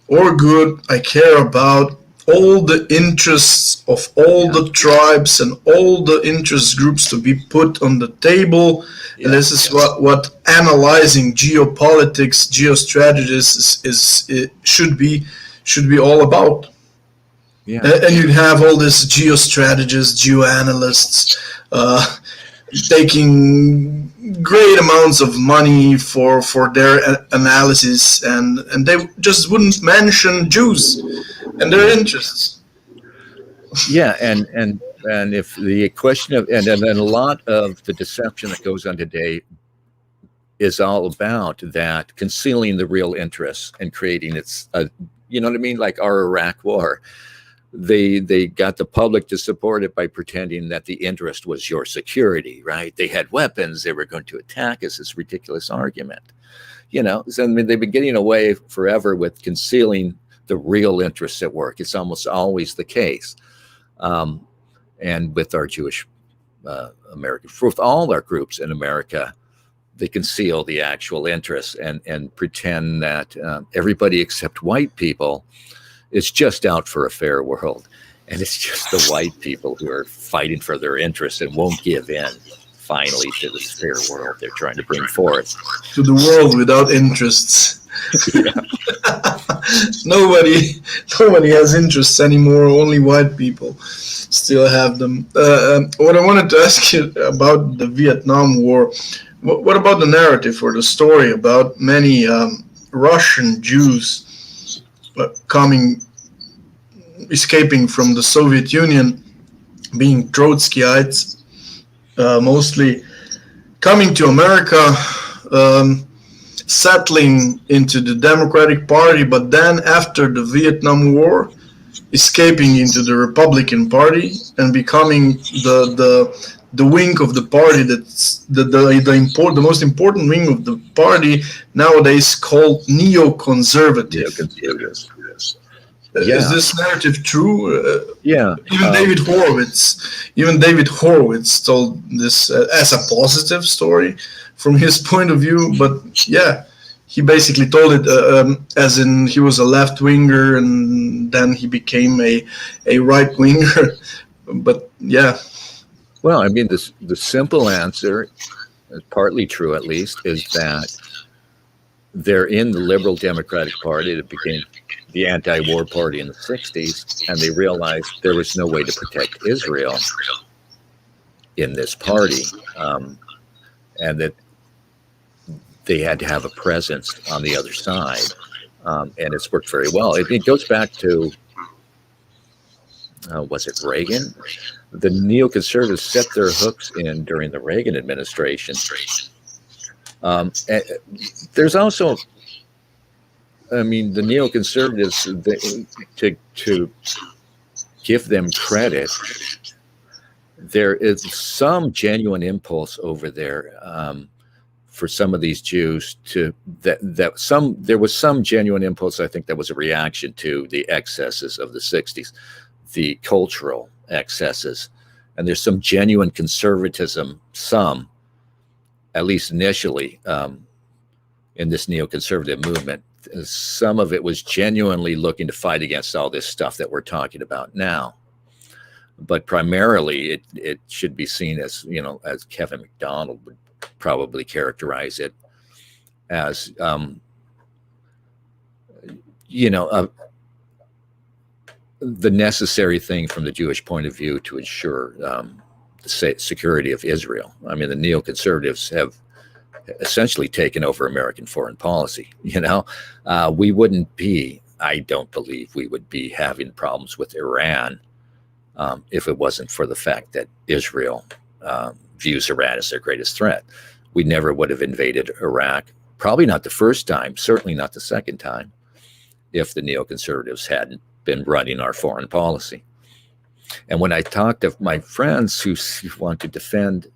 or good. I care about all the interests of all Yeah. the tribes and all the interest groups to be put on the table. And Yeah. this is what analyzing geopolitics, geostrategies it should be all about. Yeah. And you have all these geostrategists, geoanalysts, taking great amounts of money for their analysis, and they just wouldn't mention Jews and their interests. Yeah, and if the question of and a lot of the deception that goes on today is all about that concealing the real interests and creating you know what I mean, like our Iraq War. They got the public to support it by pretending that the interest was your security, right? They had weapons, they were going to attack us. This ridiculous argument, you know. So, I mean, they've been getting away forever with concealing the real interests at work. It's almost always the case. And with our Jewish American, with all our groups in America, they conceal the actual interests and pretend that everybody except white people is just out for a fair world. And it's just the white people who are fighting for their interests and won't give in finally to this fair world they're trying to bring forth. To the world without interests. nobody has interests anymore. Only white people still have them. What I wanted to ask you about the Vietnam War, what about the narrative or the story about many Russian Jews escaping from the Soviet Union, being Trotskyites, mostly coming to America, settling into the Democratic Party, but then after the Vietnam War, escaping into the Republican Party and becoming the wing of the party that's the most important wing of the party nowadays, called neoconservative. Yeah. Is this narrative true? Yeah. Even David Horowitz told this as a positive story from his point of view, but yeah, he basically told it as in he was a left winger and then he became a right winger. But yeah. Well, I mean, the simple answer, partly true at least, is that they're in the Liberal Democratic Party that became the anti-war party in the 60s, and they realized there was no way to protect Israel in this party, and that they had to have a presence on the other side, and it's worked very well. It goes back to, was it Reagan? The neoconservatives set their hooks in during the Reagan administration. There's also, I mean, the neoconservatives, to give them credit, there is some genuine impulse over there for some of these Jews there was some genuine impulse. I think that was a reaction to the excesses of the 60s, the cultural excesses, and there's some genuine conservatism, at least initially, in this neoconservative movement. Some of it was genuinely looking to fight against all this stuff that we're talking about now. But primarily, it should be seen as, you know, as Kevin MacDonald would probably characterize it, as, you know, the necessary thing from the Jewish point of view to ensure the security of Israel. I mean, the neoconservatives have essentially taken over American foreign policy. You know, I don't believe we would be having problems with Iran if it wasn't for the fact that Israel views Iran as their greatest threat. We never would have invaded Iraq, probably not the first time, certainly not the second time, if the neoconservatives hadn't been running our foreign policy. And when I talk to my friends who want to defend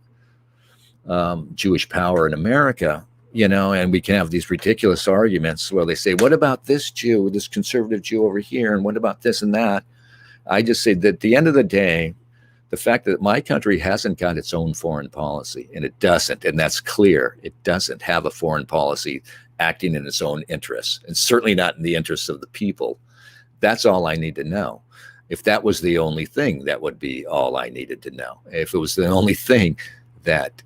Jewish power in America, you know, and we can have these ridiculous arguments where they say, what about this Jew, this conservative Jew over here? And what about this and that? I just say that at the end of the day, the fact that my country hasn't got its own foreign policy, and it doesn't, and that's clear, it doesn't have a foreign policy acting in its own interests, and certainly not in the interests of the people. That's all I need to know. If that was the only thing, that would be all I needed to know. If it was the only thing that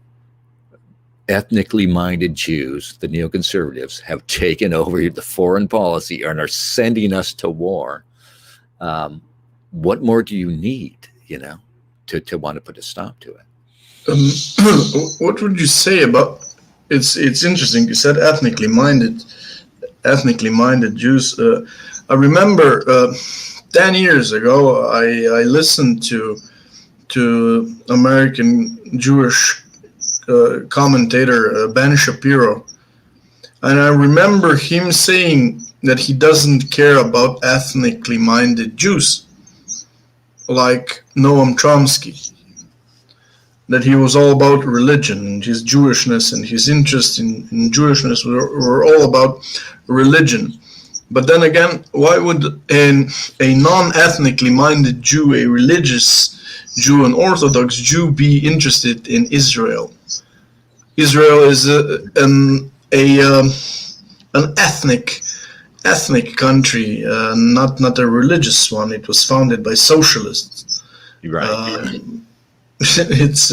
ethnically minded Jews, the neoconservatives, have taken over the foreign policy and are sending us to war, what more do you need, to want to put a stop to it? What would you say about it's interesting you said ethnically minded Jews. I remember 10 years ago I listened to American Jewish commentator Ben Shapiro, and I remember him saying that he doesn't care about ethnically minded Jews like Noam Chomsky, that he was all about religion and his Jewishness, and his interest in Jewishness were all about religion. But then again, why would a non-ethnically minded Jew, a religious Jew, an Orthodox Jew, be interested in Israel? Israel is an ethnic country, not a religious one. It was founded by socialists. Right. It's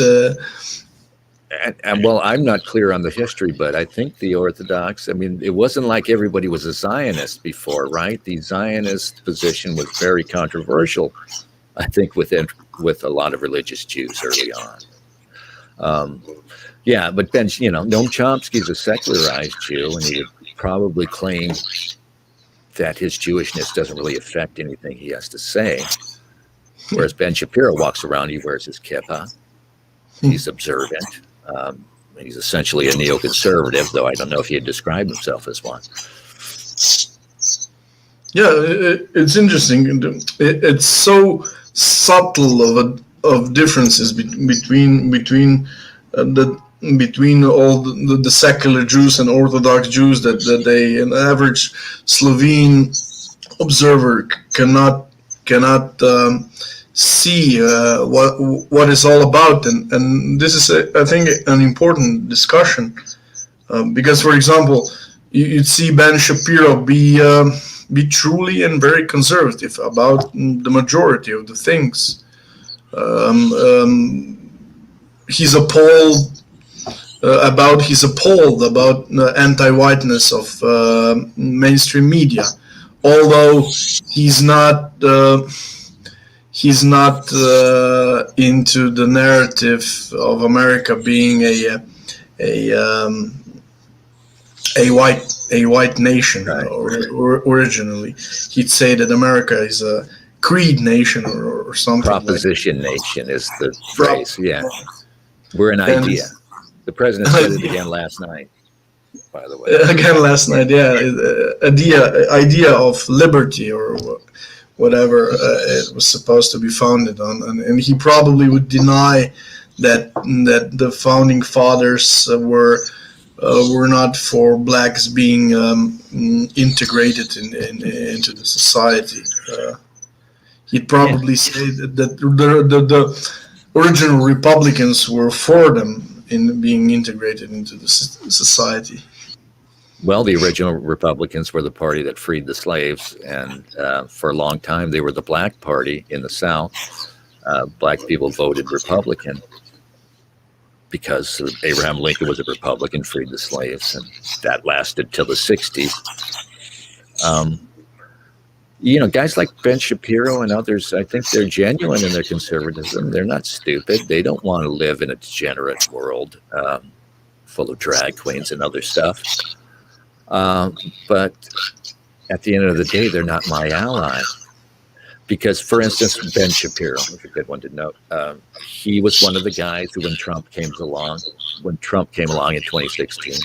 and well, I'm not clear on the history, but I think the Orthodox, it wasn't like everybody was a Zionist before, right? The Zionist position was very controversial, I think, with a lot of religious Jews early on. Yeah, but then, Noam Chomsky's a secularized Jew, and he would probably claim that his Jewishness doesn't really affect anything he has to say. Whereas Ben Shapiro walks around, he wears his kippah, he's observant. He's essentially a neoconservative, though I don't know if he'd describe himself as one. Yeah, it's interesting. It's so subtle of differences between all the secular Jews and Orthodox Jews that an average Slovene observer cannot see what it's all about, and this is I think an important discussion, because, for example, you'd see Ben Shapiro be truly and very conservative about the majority of the things. He's appalled about anti-whiteness of mainstream media, although he's not into the narrative of America being a white nation. Right. Or originally, he'd say that America is a creed nation or something. Proposition nation is the phrase. Yeah, we're an idea. The president said it again last night, by the way. Again last night, yeah. Idea of liberty or whatever it was supposed to be founded on, and he probably would deny that the founding fathers were not for blacks being integrated into the society. He'd probably say that the original Republicans were for them in being integrated into the society. Well, the original Republicans were the party that freed the slaves, and for a long time they were the black party in the South. Black people voted Republican because Abraham Lincoln was a Republican, freed the slaves, and that lasted till the 60s. Guys like Ben Shapiro and others, I think they're genuine in their conservatism. They're not stupid. They don't want to live in a degenerate world full of drag queens and other stuff. But at the end of the day, they're not my ally. Because, for instance, Ben Shapiro is a good one to note. He was one of the guys who, when Trump came along in 2016,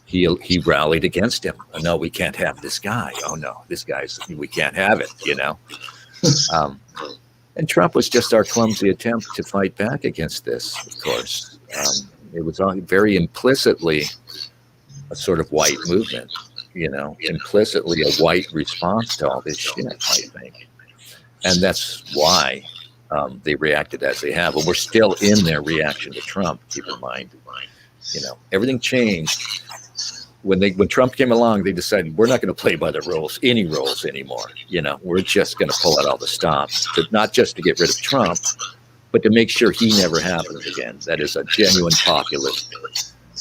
he rallied against him. Oh, no, we can't have this guy. Oh no, we can't have it. And Trump was just our clumsy attempt to fight back against this. Of course, it was very implicitly a sort of white movement. Implicitly a white response to all this shit, I think. And that's why they reacted as they have. But we're still in their reaction to Trump. Keep in mind, everything changed when Trump came along. They decided we're not going to play by the rules, any rules anymore. We're just going to pull out all the stops, not just to get rid of Trump, but to make sure he never happens again. That is, a genuine populist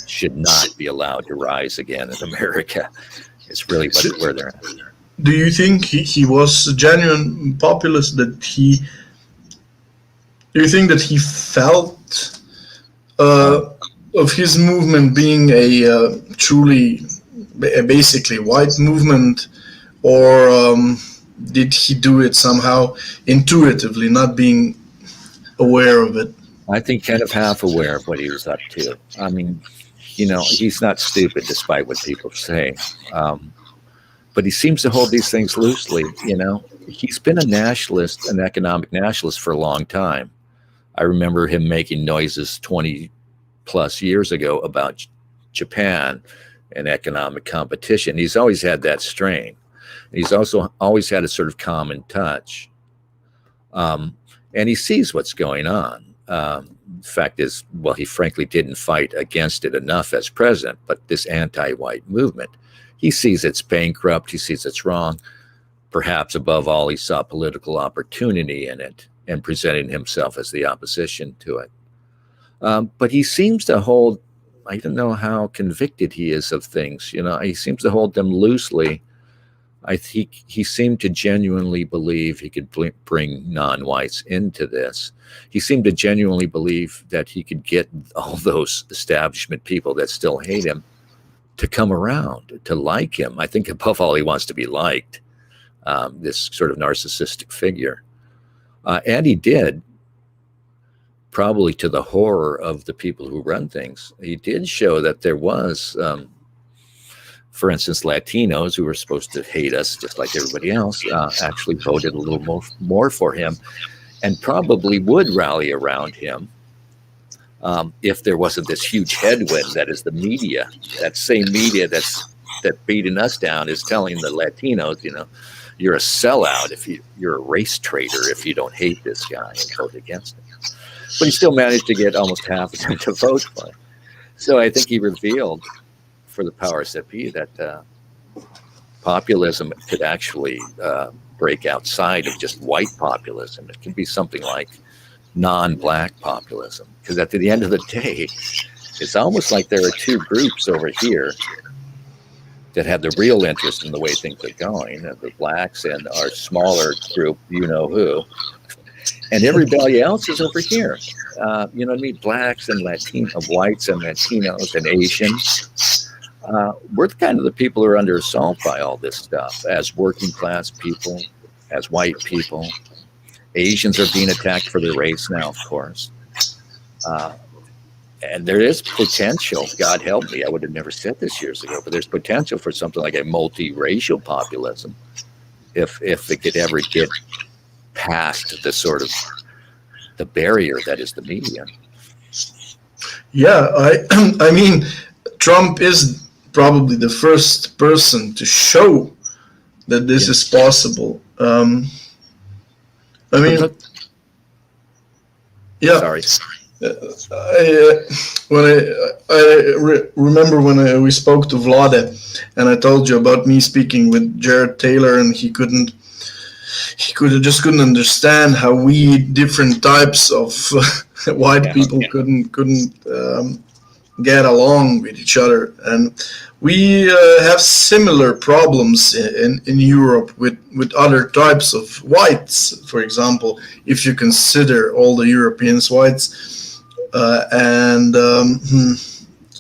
should not be allowed to rise again in America. It's really where they're at. Do you think he was a genuine populist? Do you think that he felt of his movement being a truly, basically white movement, or did he do it somehow intuitively, not being aware of it? I think kind of half aware of what he was up to. I mean, he's not stupid, despite what people say. But he seems to hold these things loosely. He's been a nationalist, an economic nationalist, for a long time. I remember him making noises 20 plus years ago about Japan and economic competition. He's always had that strain. He's also always had a sort of common touch. And he sees what's going on. The fact is, well, he frankly didn't fight against it enough as president, but this anti-white movement, he sees it's bankrupt. He sees it's wrong. Perhaps above all, he saw political opportunity in it and presenting himself as the opposition to it. But he seems to hold, I don't know how convicted he is of things. He seems to hold them loosely. I think he seemed to genuinely believe he could bring non-whites into this. He seemed to genuinely believe that he could get all those establishment people that still hate him to come around, to like him. I think above all, he wants to be liked, this sort of narcissistic figure. And he did, probably to the horror of the people who run things. He did show that there was, for instance, Latinos who were supposed to hate us just like everybody else, actually voted a little more for him and probably would rally around him if there wasn't this huge headwind that is the media. That same media that's beating us down is telling the Latinos, you're a sellout if you're a race traitor if you don't hate this guy and vote against him. But he still managed to get almost half of them to vote for him. So I think he revealed for the powers that be that populism could actually break outside of just white populism. It can be something like non-black populism, because at the end of the day, it's almost like there are two groups over here that have the real interest in the way things are going, the blacks and our smaller group, who, and everybody else is over here. You know what I mean? Blacks and whites and Latinos and Asians. We're kind of the people who are under assault by all this stuff, as working class people, as white people. Asians are being attacked for their race now, of course. And there is potential, God help me, I would have never said this years ago, but there's potential for something like a multiracial populism if it could ever get past the sort of the barrier that is the media. Yeah, I mean, Trump is probably the first person to show that this is possible. I mean, yeah. Sorry. Remember when we spoke to Vlade, and I told you about me speaking with Jared Taylor, and he just couldn't understand how we different types of white people couldn't get along with each other, and we have similar problems in Europe with other types of whites. For example, if you consider all the Europeans whites. And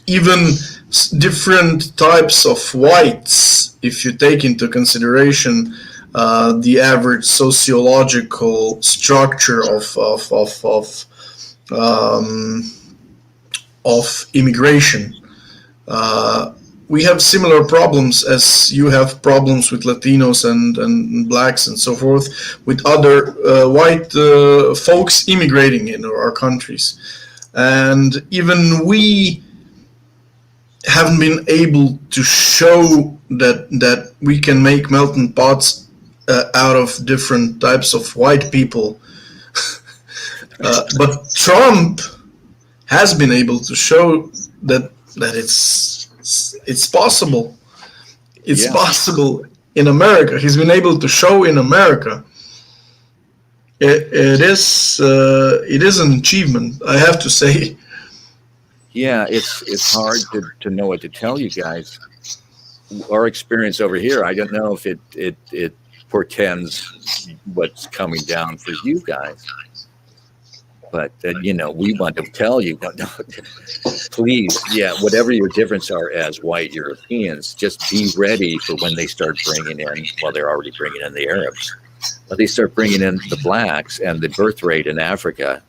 even different types of whites, if you take into consideration the average sociological structure of immigration, we have similar problems as you have problems with Latinos and blacks and so forth, with other white folks immigrating into our countries. And even we haven't been able to show that we can make melting pots out of different types of white people. But Trump has been able to show that it's possible. It's possible in America. He's been able to show in America. It is an achievement, I have to say. Yeah, it's hard to know what to tell you guys. Our experience over here, I don't know if it portends what's coming down for you guys. But we want to tell you, please, whatever your differences are as white Europeans, just be ready for when they start bringing in. Well, they're already bringing in the Arabs, but they start bringing in the blacks, and the birth rate in Africa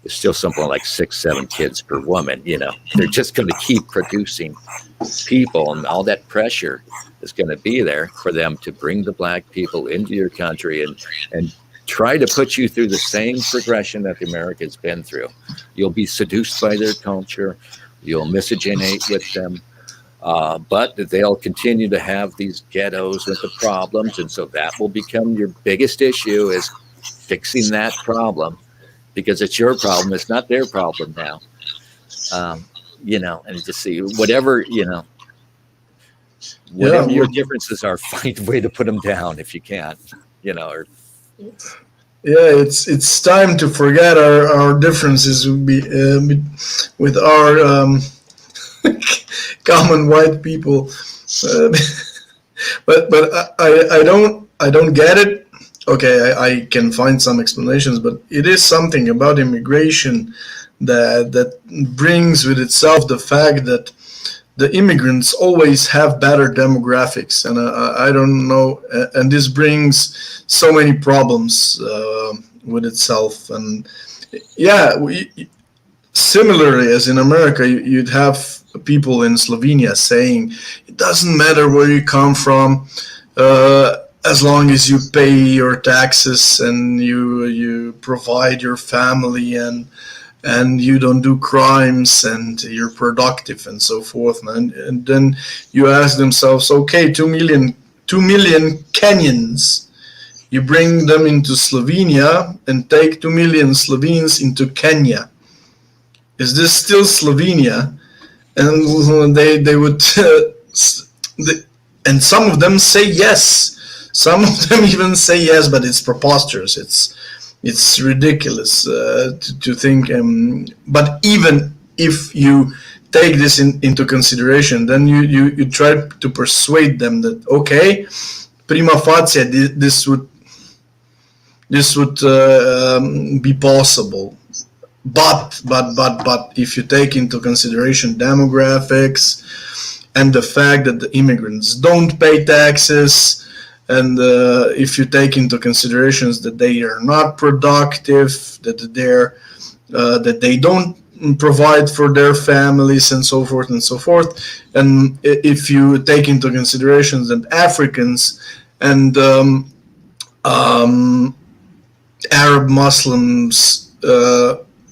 is still something like 6-7 kids per woman. They're just going to keep producing people, and all that pressure is going to be there for them to bring the black people into your country and try to put you through the same progression that the Americans been through. You'll be seduced by their culture. You'll miscegenate with them. But they'll continue to have these ghettos with the problems. And so that will become your biggest issue, is fixing that problem, because it's your problem. It's not their problem now. And just see whatever your differences are, find a way to put them down if you can, or it's time to forget our differences with our common white people. But I don't get it. Okay, I can find some explanations, but it is something about immigration that brings with itself the fact that the immigrants always have better demographics, and I don't know, and this brings so many problems with itself. And similarly as in America, you'd have people in Slovenia saying it doesn't matter where you come from, as long as you pay your taxes and you provide your family and you don't do crimes and you're productive and so forth. And then you ask themselves, okay, 2 million Kenyans, you bring them into Slovenia and take 2 million Slovenes into Kenya. Is this still Slovenia? And they would, and some of them say yes. Some of them even say yes, but it's preposterous. It's ridiculous to think. But even if you take this into consideration, then you try to persuade them that, okay, prima facie, this would be possible. But if you take into consideration demographics and the fact that the immigrants don't pay taxes, and if you take into considerations that they are not productive, that they don't provide for their families, and so forth and so forth, and if you take into considerations that Africans and Arab Muslims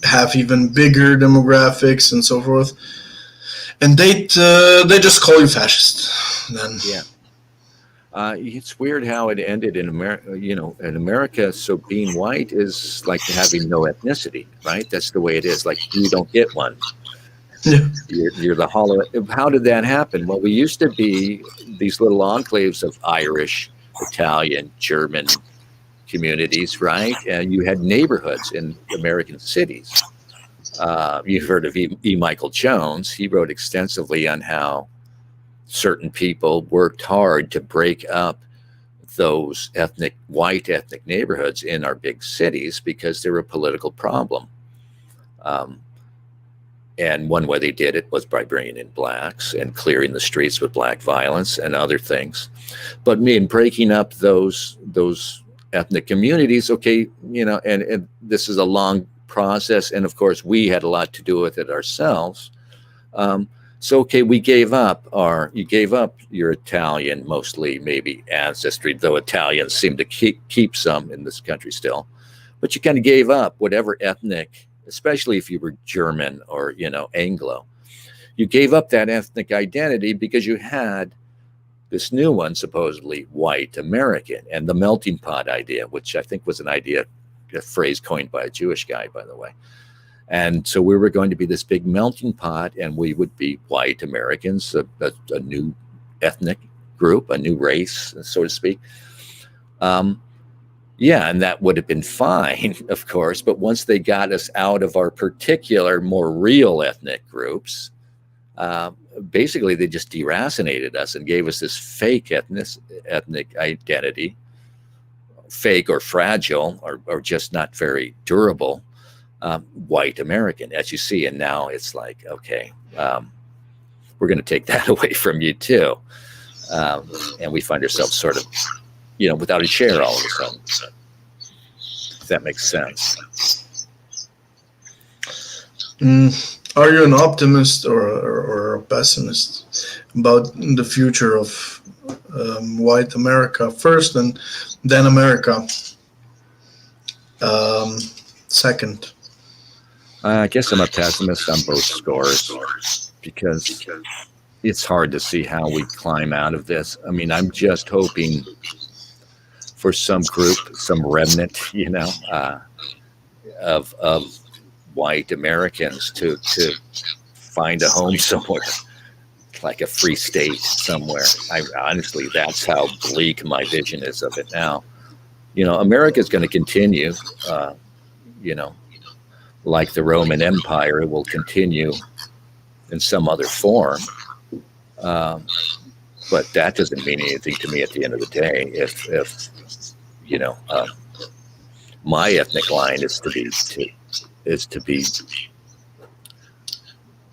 have even bigger demographics and so forth, and they just call you fascist. Then it's weird how it ended in America. In America, so being white is like having no ethnicity, right? That's the way it is. Like you don't get one. Yeah. You're the hollow. How did that happen? Well, we used to be these little enclaves of Irish, Italian, German communities, right? And you had neighborhoods in American cities. You've heard of E. Michael Jones. He wrote extensively on how certain people worked hard to break up those white ethnic neighborhoods in our big cities because they were a political problem. And one way they did it was by bringing in blacks and clearing the streets with black violence and other things. But breaking up those ethnic communities, okay, and this is a long process, and of course we had a lot to do with it ourselves. So okay, you gave up your Italian, mostly maybe ancestry, though Italians seem to keep some in this country still, but you kind of gave up whatever ethnic, especially if you were German or Anglo, you gave up that ethnic identity because you had this new one, supposedly white American, and the melting pot idea, which I think was a phrase coined by a Jewish guy, by the way. And so we were going to be this big melting pot, and we would be white Americans, a new ethnic group, a new race, so to speak. Yeah, and that would have been fine, of course. But once they got us out of our particular, more real ethnic groups, basically they just deracinated us and gave us this fake ethnic identity, fake or fragile or just not very durable, white American, as you see. And now it's like, okay, we're going to take that away from you too. And we find ourselves sort of, without a chair all of a sudden. If that makes sense. Are you an optimist or a pessimist about the future of white America first, and then America second? I guess I'm a pessimist on both scores, because it's hard to see how we climb out of this. I mean, I'm just hoping for some group, some remnant, of white Americans to find a home somewhere, like a free state somewhere. Honestly, that's how bleak my vision is of it now. America is going to continue, like the Roman Empire, it will continue in some other form. But that doesn't mean anything to me at the end of the day. If my ethnic line is to be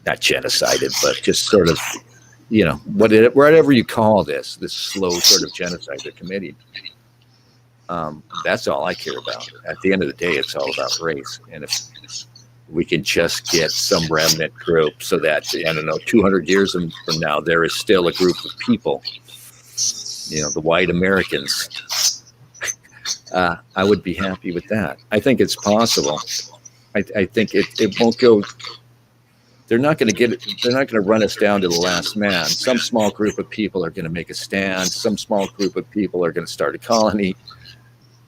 not genocided, but just sort of, whatever you call this slow sort of genocide they're committing. That's all I care about. At the end of the day, it's all about race. And if we can just get some remnant group so that, 200 years from now, there is still a group of people, the white Americans, I would be happy with that. I think it's possible. I think it won't go. They're not going to run us down to the last man. Some small group of people are going to make a stand. Some small group of people are going to start a colony.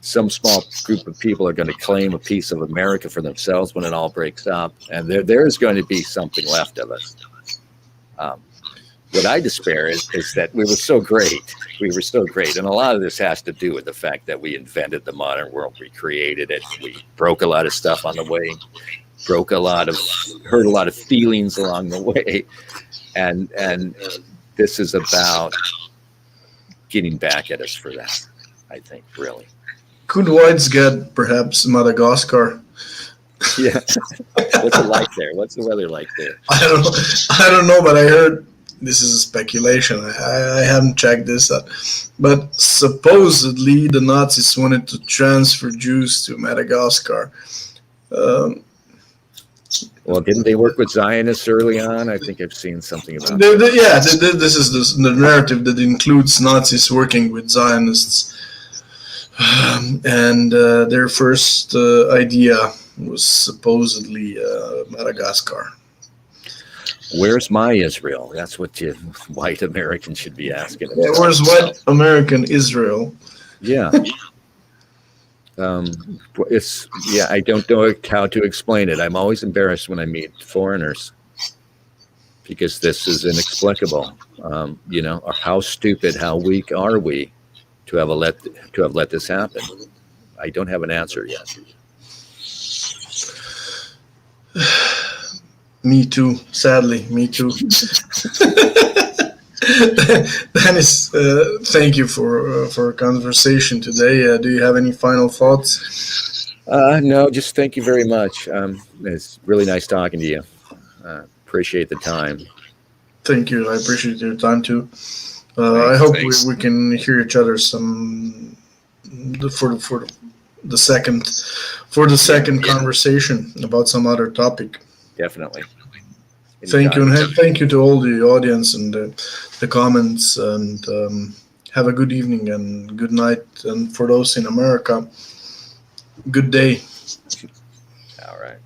Some small group of people are going to claim a piece of America for themselves when it all breaks up. And there is going to be something left of us. What I despair is that we were so great. We were so great. And a lot of this has to do with the fact that we invented the modern world. We created it. We broke a lot of stuff on the way, hurt a lot of feelings along the way. And this is about getting back at us for that, I think, really. Could whites get perhaps Madagascar? Yeah. What's it like there? What's the weather like there? I don't know, but I heard, this is a speculation, I haven't checked this out, but supposedly the Nazis wanted to transfer Jews to Madagascar. Well, didn't they work with Zionists early on? I think I've seen something about that. This is the narrative that includes Nazis working with Zionists. And their first idea was supposedly Madagascar. Where's my Israel? That's what white Americans should be asking. Yeah, where's white American Israel? Yeah. I don't know how to explain it. I'm always embarrassed when I meet foreigners because this is inexplicable. How stupid, how weak are we to have let this happen? I don't have an answer yet. Me too. Sadly, me too. Dennis, thank you for a conversation today. Do you have any final thoughts? No, just thank you very much. It's really nice talking to you. Appreciate the time. Thank you. I appreciate your time too. I hope we can hear each other for the second conversation about some other topic. Definitely. Thank you, and thank you to all the audience and the comments, and have a good evening and good night, and for those in America, good day. All right.